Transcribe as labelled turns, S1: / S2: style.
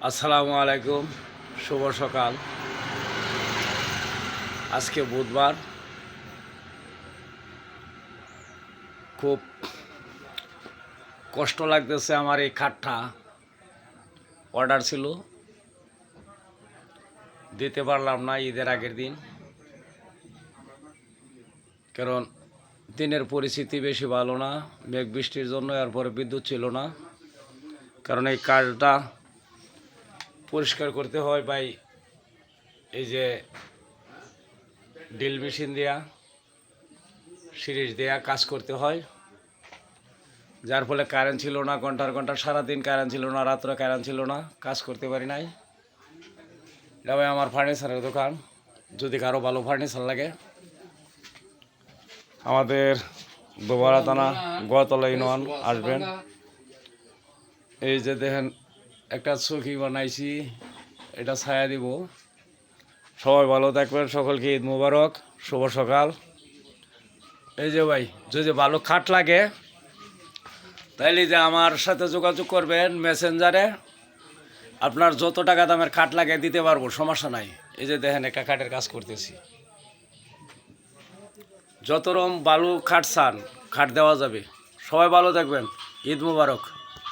S1: আসসালামু আলাইকুম, শুভ সকাল। আজকে বুধবার। খুব কষ্ট লাগতেছে। আমার এই খাটটা অর্ডার ছিল, দিতে পারলাম না ঈদের আগের দিন, কারণ দিনের পরিস্থিতি বেশি ভালো না। মেঘ বৃষ্টির জন্য এরপরে বিদ্যুৎ ছিল না, কারণ এই কাঠটা পরিষ্কার করতে হয় ভাই, এই যে ড্রিল মেশিন দেয়া, সিরিজ দেয়া কাজ করতে হয়, যার ফলে কারেন্ট ছিল না। ঘন্টার ঘন্টা সারাদিন কারেন্ট ছিল না, রাত্রে কারেন্ট ছিল না, কাজ করতে পারি নাই। এটা ভাই আমার ফার্নিচারের দোকান। যদি কারো ভালো ফার্নিচার লাগে, আমাদের দোবারা থানা গোয়াতলা ইউনিয়ন আসবেন। এই যে দেখেন একটা চৌকি বানাইছি, এটা ছায়া দিব। সবাই ভালো থাকবেন, সকলকে ঈদ মুবারক, শুভ সকাল। এই যে ভাই, যদি ভালো খাট লাগে তাইলে যে আমার সাথে যোগাযোগ করবেন মেসেঞ্জারে। আপনার যত টাকা দামের খাট লাগে দিতে পারবো, সমস্যা নাই। এই যে দেখেন একটা খাটের কাজ করতেছি, যত রকম ভালো খাট চান খাট দেওয়া যাবে। সবাই ভালো থাকবেন, ঈদ মুবারক।